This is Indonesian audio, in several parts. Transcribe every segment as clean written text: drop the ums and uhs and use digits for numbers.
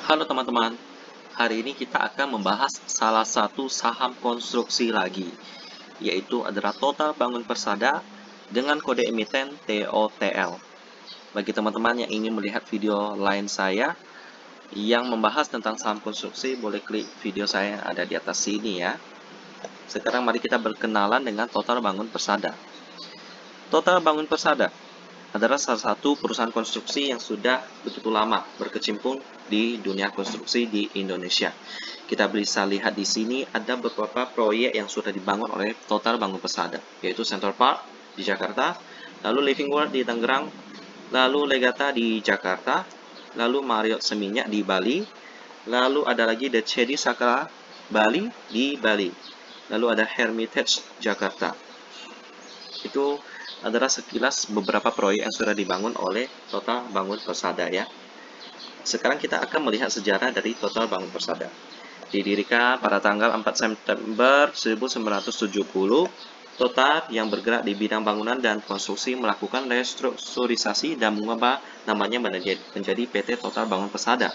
Halo teman-teman, hari ini kita akan membahas salah satu saham konstruksi lagi, yaitu adalah Total Bangun Persada dengan kode emiten TOTL. Bagi teman-teman yang ingin melihat video lain saya yang membahas tentang saham konstruksi, boleh klik video saya yang ada di atas sini ya. Sekarang mari kita berkenalan dengan Total Bangun Persada. Total Bangun Persada adalah salah satu perusahaan konstruksi yang sudah begitu lama berkecimpung di dunia konstruksi di Indonesia. Kita bisa lihat di sini ada beberapa proyek yang sudah dibangun oleh Total Bangun Persada, yaitu Center Park di Jakarta, lalu Living World di Tangerang, lalu Legata di Jakarta, lalu Marriott Seminyak di Bali, lalu ada lagi The Cedi Sakra Bali di Bali, lalu ada Hermitage Jakarta. Itu adalah sekilas beberapa proyek yang sudah dibangun oleh Total Bangun Persada ya. Sekarang kita akan melihat sejarah dari Total Bangun Persada. Didirikan pada tanggal 4 September 1970, Total yang bergerak di bidang bangunan dan konstruksi melakukan restrukturisasi dan mengubah namanya menjadi PT Total Bangun Persada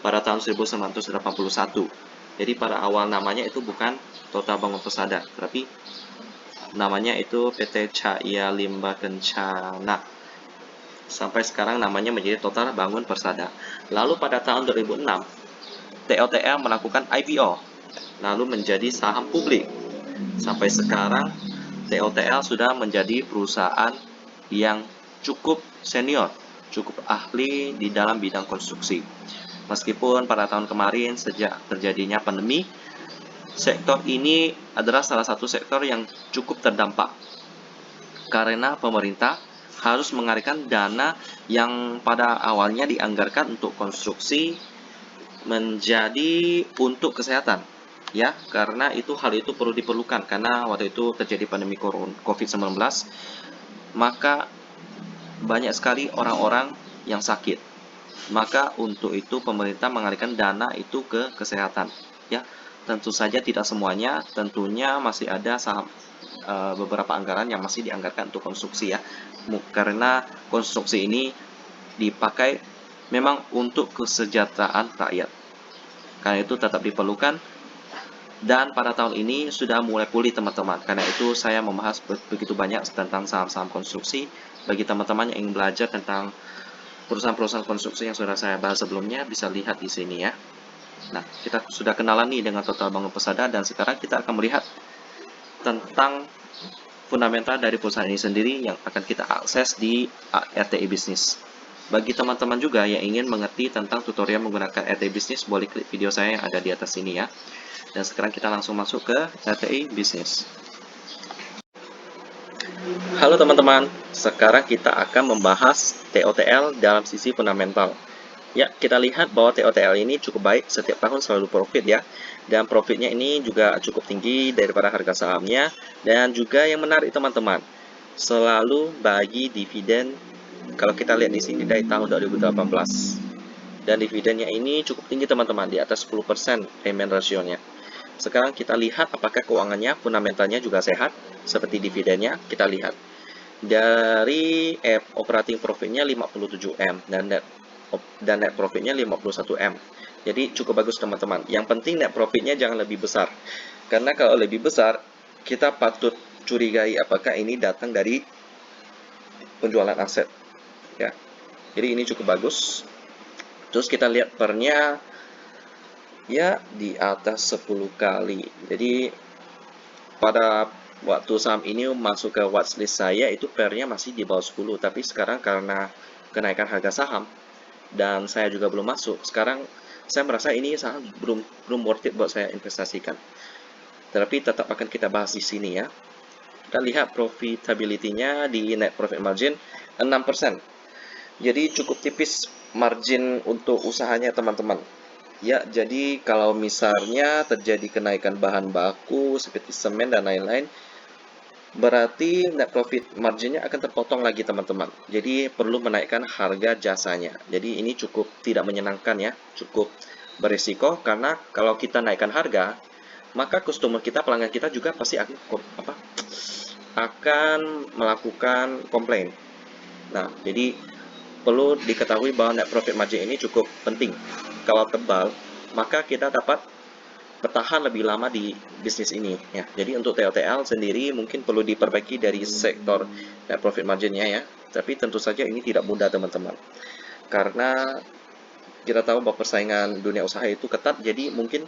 pada tahun 1981. Jadi pada awal namanya itu bukan Total Bangun Persada, tapi namanya itu PT Cahya Limbah Kencana. Sampai sekarang namanya menjadi Total Bangun Persada. Lalu pada tahun 2006, TOTL melakukan IPO, lalu menjadi saham publik. Sampai sekarang, TOTL sudah menjadi perusahaan yang cukup senior, cukup ahli di dalam bidang konstruksi. Meskipun pada tahun kemarin, sejak terjadinya pandemi, sektor ini adalah salah satu sektor yang cukup terdampak karena pemerintah harus mengalihkan dana yang pada awalnya dianggarkan untuk konstruksi menjadi untuk kesehatan ya, karena hal itu perlu diperlukan karena waktu itu terjadi pandemi COVID-19, maka banyak sekali orang-orang yang sakit. Maka untuk itu pemerintah mengalihkan dana itu ke kesehatan ya. Tentu saja tidak semuanya, tentunya masih ada beberapa anggaran yang masih dianggarkan untuk konstruksi ya. Karena konstruksi ini dipakai memang untuk kesejahteraan rakyat. Karena itu tetap diperlukan, dan pada tahun ini sudah mulai pulih teman-teman. Karena itu saya membahas begitu banyak tentang saham-saham konstruksi. Bagi teman-teman yang ingin belajar tentang perusahaan-perusahaan konstruksi yang sudah saya bahas sebelumnya, bisa lihat di sini ya. Nah, kita sudah kenalan nih dengan Total Bangun Persada, dan sekarang kita akan melihat tentang fundamental dari perusahaan ini sendiri yang akan kita akses di RTI Bisnis. Bagi teman-teman juga yang ingin mengerti tentang tutorial menggunakan RTI Bisnis, boleh klik video saya yang ada di atas sini ya. Dan sekarang kita langsung masuk ke RTI Bisnis. Halo teman-teman, sekarang kita akan membahas TOTL dalam sisi fundamental. Ya, kita lihat bahwa TOTL ini cukup baik, setiap tahun selalu profit ya. Dan profitnya ini juga cukup tinggi daripada harga sahamnya. Dan juga yang menarik teman-teman, selalu bagi dividen. Kalau kita lihat di sini dari tahun 2018. Dan dividennya ini cukup tinggi teman-teman, di atas 10% payment ratio-nya. Sekarang kita lihat apakah keuangannya, fundamentalnya juga sehat, seperti dividennya, kita lihat. Dari operating profitnya 57M dan net profitnya 51M. Jadi cukup bagus teman-teman. Yang penting net profitnya jangan lebih besar. Karena kalau lebih besar, kita patut curigai apakah ini datang dari penjualan aset. Ya. Jadi ini cukup bagus. Terus kita lihat pernya ya di atas 10 kali. Jadi pada waktu saham ini masuk ke watchlist saya itu pernya masih di bawah 10, tapi sekarang karena kenaikan harga saham dan saya juga belum masuk, sekarang saya merasa ini saham belum worth it buat saya investasikan. Tapi tetap akan kita bahas di sini ya. Kita lihat profitability-nya di net profit margin 6%. Jadi cukup tipis margin untuk usahanya teman-teman. Ya, jadi kalau misalnya terjadi kenaikan bahan baku seperti semen dan lain-lain, berarti net profit marginnya akan terpotong lagi teman-teman. Jadi perlu menaikkan harga jasanya. Jadi ini cukup tidak menyenangkan ya, cukup berisiko karena kalau kita naikkan harga, maka customer kita, pelanggan kita juga pasti akan melakukan komplain. Nah, jadi perlu diketahui bahwa net profit margin ini cukup penting. kalau tebal, maka kita dapat bertahan lebih lama di bisnis ini ya. Jadi untuk TOTL sendiri mungkin perlu diperbaiki dari sektor net profit marginnya ya. Tapi tentu saja ini tidak mudah teman-teman. Karena kita tahu bahwa persaingan dunia usaha itu ketat, jadi mungkin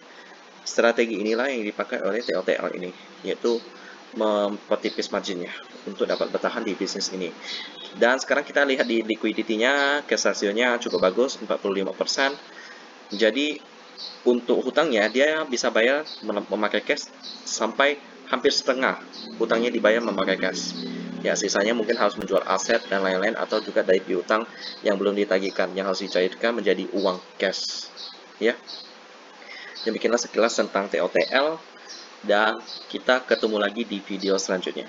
strategi inilah yang dipakai oleh TOTL ini, yaitu mempertipis marginnya untuk dapat bertahan di bisnis ini. Dan sekarang kita lihat di liquidity-nya, cash ratio-nya cukup bagus, 45%. Jadi untuk hutangnya dia bisa bayar memakai cash sampai hampir setengah hutangnya dibayar memakai cash. Ya, sisanya mungkin harus menjual aset dan lain-lain atau juga dari piutang yang belum ditagihkan yang harus dicairkan menjadi uang cash. Ya, demikianlah sekilas tentang TOTL dan kita ketemu lagi di video selanjutnya.